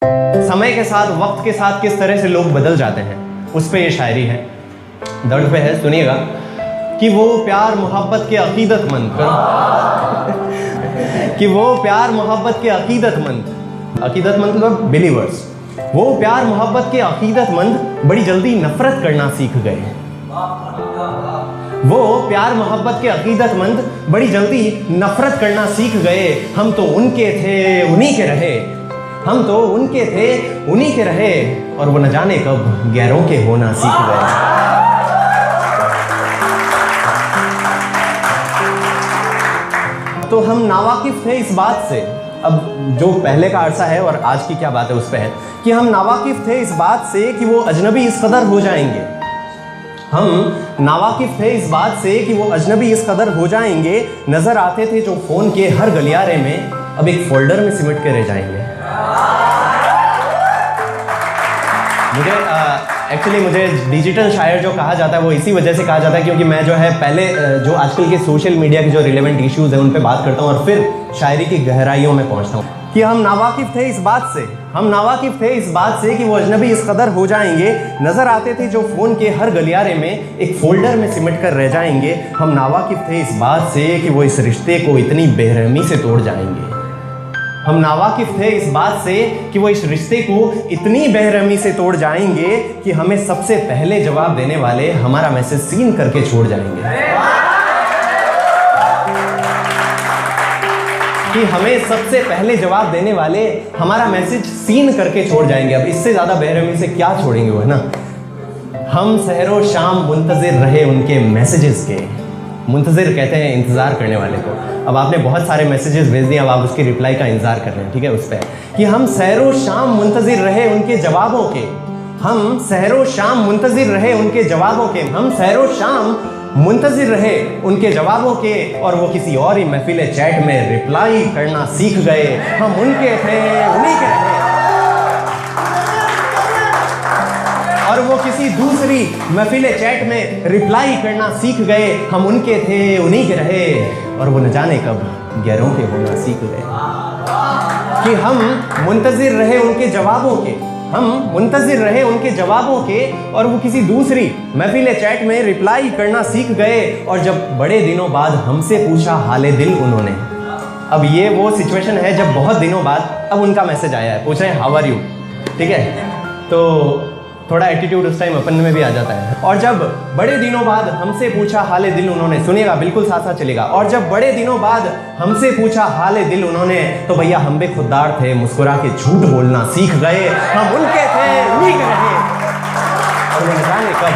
समय के साथ, वक्त के साथ किस तरह से लोग बदल जाते हैं, उस पे ये शायरी है, दर्द पे है। सुनिएगा कि वो प्यार मोहब्बत के अकीदतमंद कि वो प्यार मोहब्बत के अकीदतमंद मतलब बिलीवर्स, वो प्यार मोहब्बत के अकीदतमंद बड़ी जल्दी नफरत करना सीख गए। वो प्यार मोहब्बत के अकीदतमंद बड़ी जल्दी नफरत करना सीख गए। हम तो उनके थे उन्हीं के रहे, हम तो उनके थे उन्हीं के रहे, और वो न जाने कब गैरों के होना सीख गए। तो हम नावाकिफ थे इस बात से, अब जो पहले का अरसा है और आज की क्या बात है उस पर है, कि हम नावाकिफ थे इस बात से कि वो अजनबी इस कदर हो जाएंगे। हम नावाकिफ थे इस बात से कि वो अजनबी इस कदर हो जाएंगे, नजर आते थे जो फोन के हर गलियारे में, अब एक फोल्डर में सिमट के रह जाएंगे। मुझे डिजिटल शायर जो कहा जाता है वो इसी वजह से कहा जाता है क्योंकि मैं जो है पहले जो आजकल के सोशल मीडिया के जो रिलेवेंट इश्यूज हैं उन पे बात करता हूँ और फिर शायरी की गहराइयों में पहुँचता हूँ। कि हम नावाकिफ थे इस बात से, हम नावाकिफ थे इस बात से कि वो अजनबी इस कदर हो जाएंगे, नजर आते थे जो फोन के हर गलियारे में, एक फोल्डर में सिमट कर रह जाएंगे। हम नावाकिफ थे इस बात से कि वो इस रिश्ते को इतनी बेरहमी से तोड़ जाएंगे। हम नावाकिफ थे इस बात से कि वो इस रिश्ते को इतनी बेरहमी से तोड़ जाएंगे कि हमें सबसे पहले जवाब देने वाले हमारा मैसेज सीन करके छोड़ जाएंगे। कि हमें सबसे पहले जवाब देने वाले हमारा मैसेज सीन करके छोड़ जाएंगे। अब इससे ज्यादा बेरहमी से क्या छोड़ेंगे वो, है ना। हम सहरो शाम मुंतजिर रहे उनके मैसेजेस के, मुंतजिर कहते हैं इंतजार करने वाले को। अब आपने बहुत सारे मैसेजेस भेज दिए, अब आप उसकी रिप्लाई का इंतजार कर रहे हैं, ठीक है। उस पर कि हम सहरो शाम मुंतजिर रहे उनके जवाबों के, हम सहरो शाम मुंतजिर रहे उनके जवाबों के, हम सहरो शाम मुंतजिर रहे उनके जवाबों के, और वो किसी और ही महफिल चैट में रिप्लाई करना सीख गए। हम उनके थे उन्हीं के रहे, और वो किसी दूसरी महफिल चैट में रिप्लाई करना सीख गए। हम उनके थे उन्हीं के रहे, और वो न जाने कब गैरों के होना सीख गए। कि हम मुंतजिर रहे उनके जवाबों के, हम मुंतजिर रहे उनके जवाबों के, और वो किसी दूसरी महफिल चैट में रिप्लाई करना सीख गए। और जब बड़े दिनों बाद हमसे पूछा हाले दिल उन्होंने, अब ये वो सिचुएशन है जब बहुत दिनों बाद अब उनका मैसेज आया है, पूछ रहे हैं हाउ आर यू, ठीक है। तो थोड़ा एटीट्यूड उस टाइम अपन में भी आ जाता है। और जब बड़े दिनों बाद हमसे पूछा हाले दिल उन्होंने, सुनिएगा बिल्कुल साथ साथ चलेगा। और जब बड़े दिनों बाद हमसे पूछा हाले दिल उन्होंने, तो भैया हम भी खुददार थे, मुस्कुरा के झूठ बोलना सीख गए। हम उनके थे उन्हीं के रहे, और वो न जाने कब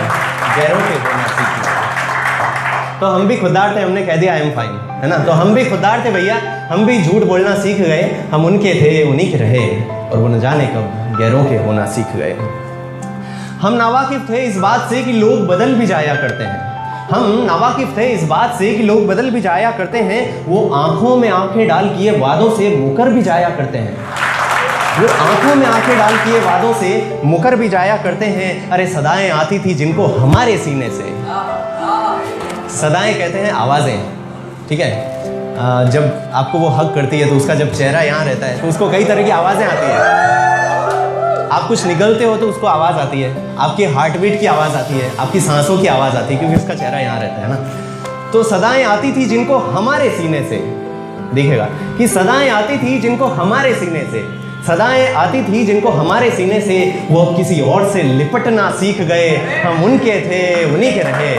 गैरों के होना सीख गए। तो हम भी खुददार थे, हमने कह दिया आई एम फाइन, है ना। तो हम भी खुददार थे भैया, हम भी झूठ बोलना सीख गए। हम उनके थे उन्हीं के रहे, और वो न जाने कब गैरों के होना सीख गए। हम नावाकिफ थे इस बात से कि लोग बदल भी जाया करते हैं, हम नावाकिफ थे इस बात से कि लोग बदल भी जाया करते हैं। वो आंखों में आंखें डाल किए वादों से मुकर भी जाया करते हैं, वो आंखों में आंखें डाल किए वादों से मुकर भी जाया करते हैं। अरे सदाएं आती थी जिनको हमारे सीने से, सदाएं कहते हैं आवाज़ें, ठीक है। जब आपको वो हक करती है तो उसका जब चेहरा यहाँ रहता है तो उसको कई तरह की आवाज़ें आती हैं। आप कुछ निगलते हो तो उसको आवाज़ आती है, आपकी हार्ट बीट की आवाज़ आती है, आपकी सांसों की आवाज़ आती है, क्योंकि उसका चेहरा यहाँ रहता है ना। तो सदाएं आती थी जिनको हमारे सीने से, देखिएगा कि सदाएं आती थी जिनको हमारे सीने से, सदाएं आती थी जिनको हमारे सीने से, वो किसी और से लिपटना सीख गए। हम उनके थे उन्हीं के रहे,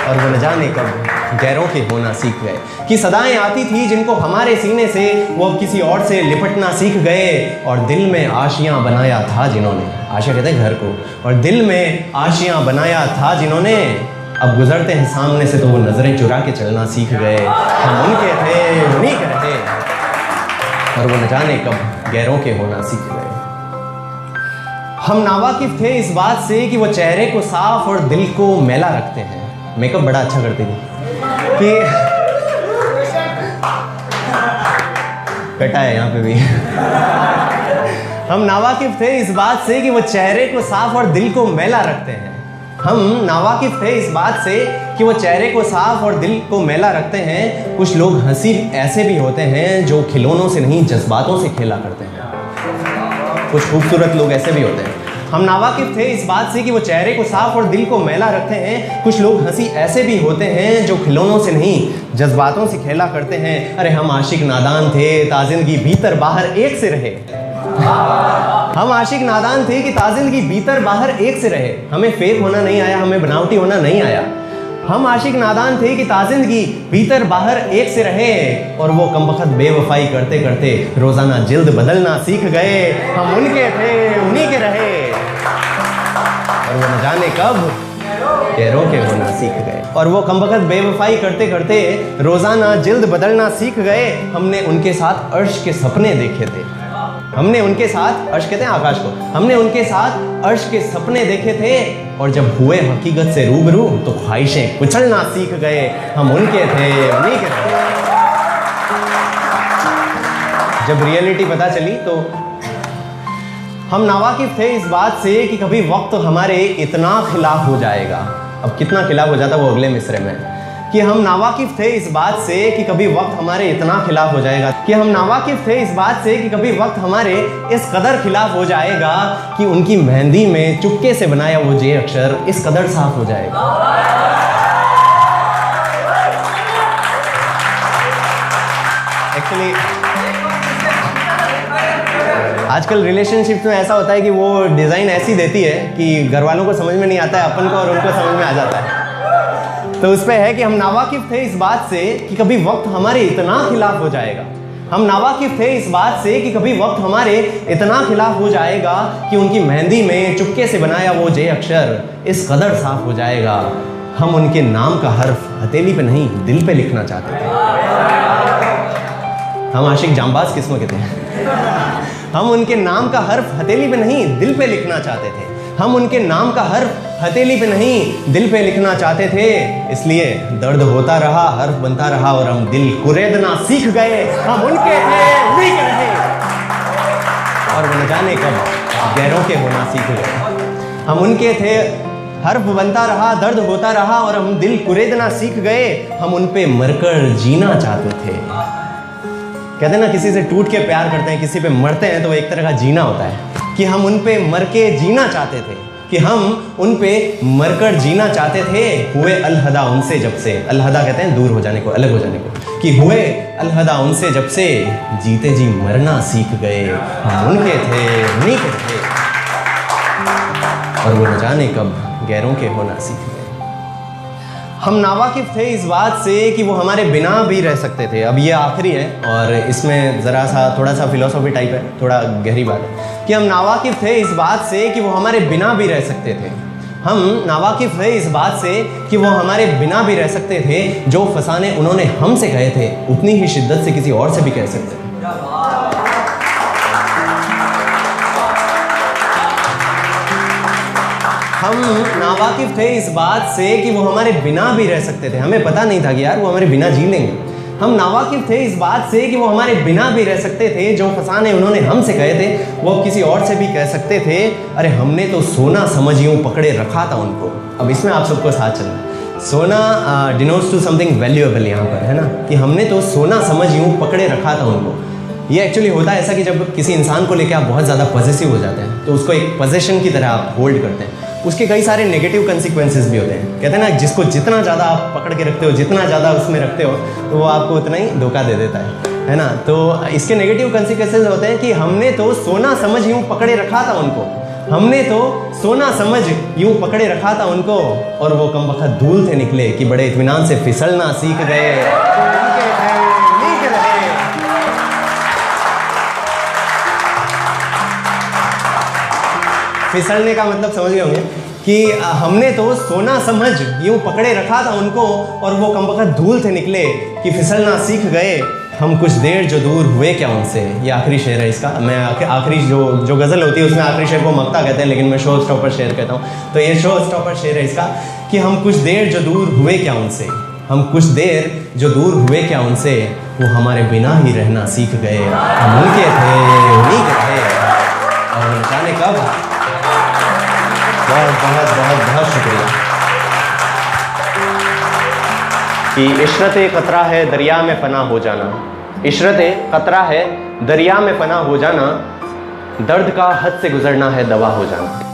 और वो न जाने कब गैरों के होना सीख गए। कि सदाएं आती थी जिनको हमारे सीने से, वो अब किसी और से लिपटना सीख गए। और दिल में आशियां बनाया था जिन्होंने, आशा कहते हैं घर को, और दिल में आशियां बनाया था जिन्होंने, अब गुजरते हैं सामने से तो वो नजरें चुरा के चलना सीख गए। हम उनके थे उन्हीं के रहे, और वो न जाने कब गैरों के होना सीख गए। हम नावाकिफ थे इस बात से कि वो चेहरे को साफ और दिल को मैला रखते हैं। मेकअप बड़ा अच्छा करते थे कि कटा है यहाँ पे भी। हम नावाकिफ थे इस बात से कि वो चेहरे को साफ और दिल को मैला रखते हैं। हम नावाकिफ थे इस बात से कि वो चेहरे को साफ और दिल को मैला रखते हैं। कुछ लोग हंसी ऐसे भी होते हैं जो खिलौनों से नहीं जज्बातों से खेला करते हैं। कुछ खूबसूरत लोग ऐसे भी होते हैं। हम नावाकिफ थे इस बात से कि वो चेहरे को साफ और दिल को मैला रखते हैं। कुछ लोग हंसी ऐसे भी होते हैं जो खिलौनों से नहीं जज्बातों से खेला करते हैं। अरे हम आशिक नादान थे, ताजिंदगी भीतर बाहर एक से रहे। हम आशिक नादान थे कि ताजिंदगी भीतर बाहर एक से रहे। हमें फेक होना नहीं आया, हमें बनावटी होना नहीं आया। हम आशिक नादान थे कि ताजिंदगी भीतर बाहर एक से रहे। और वो कमबख्त बेवफाई करते करते रोजाना जिल्द बदलना सीख गए। हम उनके थे, उन्हीं के रहे, और वो न जाने कब गैरों के होना सीख गए। और वो कमबख्त बेवफाई करते करते रोजाना जिल्द बदलना सीख गए। हमने उनके साथ अर्श के सपने देखे थे। हमने उनके साथ, अर्श कहते हैं आकाश को, हमने उनके साथ अर्श के सपने देखे थे। और जब हुए हकीकत से रूबरू तो ख्वाहिशें कुचलना सीख गए। हम उनके थे, उन्हीं के थे। जब रियलिटी पता चली तो हम नावाकिफ थे इस बात से कि कभी वक्त हमारे इतना खिलाफ हो जाएगा। अब कितना खिलाफ हो जाता वो अगले मिसरे में, कि हम नावाकिफ थे इस बात से कि कभी वक्त हमारे इतना खिलाफ हो जाएगा, कि हम नावाकिफ थे इस बात से कि कभी वक्त हमारे इस कदर खिलाफ हो जाएगा कि उनकी मेहंदी में चुपके से बनाया वो जे अक्षर इस कदर साफ हो जाएगा। एक्चुअली आजकल रिलेशनशिप में ऐसा होता है कि वो डिज़ाइन ऐसी देती है कि घर वालों को समझ में नहीं आता है, अपन को और उनको समझ में आ जाता है। तो उस पर है कि हम नावाकिफ थे इस बात से कि कभी वक्त हमारे इतना खिलाफ हो जाएगा। हम नावाकिफ थे इस बात से कि कभी वक्त हमारे इतना खिलाफ हो जाएगा कि उनकी मेहंदी में चुपके से बनाया वो जे अक्षर इस कदर साफ हो जाएगा। हम उनके नाम का हर्फ हथेली पे नहीं दिल पे लिखना चाहते थे। हम आशिक जांबाज किस्म के थे। हम उनके नाम का हर्फ हथेली पे नहीं दिल पे लिखना चाहते थे। हम उनके नाम का हर्फ हथेली पे नहीं दिल पे लिखना चाहते थे। इसलिए दर्द होता रहा, हर्फ बनता रहा, और हम दिल कुरेदना सीख गए। हम उनके थे, उन्हीं के रहे, और वो न जाने कब गैरों के होना सीख गए। हम उनके थे, हर्फ बनता रहा, दर्द होता रहा, और हम दिल कुरेदना सीख गए। हम उन पे मरकर जीना चाहते थे। कहते हैं ना, किसी से टूट के प्यार करते हैं, किसी पे मरते हैं, तो एक तरह का जीना होता है कि हम उन पे मर के जीना चाहते थे, कि हम उन पे मरकर जीना चाहते थे। हुए अलहदा उनसे जब से, अलहदा कहते हैं दूर हो जाने को, अलग हो जाने को, कि हुए अलहदा उनसे जब से जीते जी मरना सीख गए। हम उनके थे, उन्हीं के थे, और वो न जाने कब गैरों के होना सीख गए। हम नावाकिफ थे इस बात से कि वो हमारे बिना भी रह सकते थे। अब ये आखिरी है और इसमें ज़रा सा थोड़ा सा फिलोसॉफी टाइप है, थोड़ा गहरी बात है, कि हम नावाकिफ थे इस बात से कि वो हमारे बिना भी रह सकते थे। हम नावाकिफ थे इस बात से कि वो हमारे बिना भी रह सकते थे। जो फसाने उन्होंने हमसे कहे थे उतनी ही शिद्दत से किसी और से भी कह सकते थे। हम नावाकिफ थे इस बात से कि वो हमारे बिना भी रह सकते थे। हमें पता नहीं था कि यार वो हमारे बिना जी लेंगे। हम नावाकिफ थे इस बात से कि वो हमारे बिना भी रह सकते थे। जो फसाने उन्होंने हमसे कहे थे वो किसी और से भी कह सकते थे। अरे हमने तो सोना समझ यूं पकड़े रखा था उनको। अब इसमें आप सबको साथ चलना है। सोना डिनोट्स टू समथिंग वैल्यूएबल यहाँ पर, है ना, कि हमने तो सोना समझ यूं पकड़े रखा था उनको। ये एक्चुअली होता है ऐसा कि जब किसी इंसान को लेकर आप बहुत ज़्यादा पॉजिटिव हो जाते हैं तो उसको एक पोजेशन की तरह आप होल्ड करते हैं। उसके कई सारे नेगेटिव कंसिक्वेंसेस भी होते हैं। कहते हैं ना, जिसको जितना ज़्यादा आप पकड़ के रखते हो, जितना ज़्यादा उसमें रखते हो, तो वो आपको उतना ही धोखा दे देता है ना। तो इसके नेगेटिव कंसिक्वेंसेस होते हैं कि हमने तो सोना समझ यूँ पकड़े रखा था उनको। हमने तो सोना समझ यूँ पकड़े रखा था उनको, और वो कमबख्त धूल थे निकले कि बड़े इत्मीनान से फिसलना सीख गए। फिसलने का मतलब समझ गए होंगे कि हमने तो सोना समझ यूं पकड़े रखा था उनको, और वो कमबख्त धूल थे निकले कि फिसलना सीख गए। हम कुछ देर जो दूर हुए क्या उनसे। ये आखिरी शेर है इसका। मैं आखिरी जो गज़ल होती है उसमें आखिरी शेर को मक्ता कहते हैं, लेकिन मैं शो स्टॉपर शेर कहता हूँ। तो ये शो स्टॉपर शेर है इसका कि हम कुछ देर जो दूर हुए क्या उनसे। हम कुछ देर जो दूर हुए क्या उनसे, वो हमारे बिना ही रहना सीख गए। हम उनके थे, उन्हीं के थे, और जाने कब। बहुत बहुत बहुत बहुत शुक्रिया। कि इशरत कतरा है दरिया में फना हो जाना। इशरत कतरा है दरिया में फना हो जाना। दर्द का हद से गुजरना है दवा हो जाना।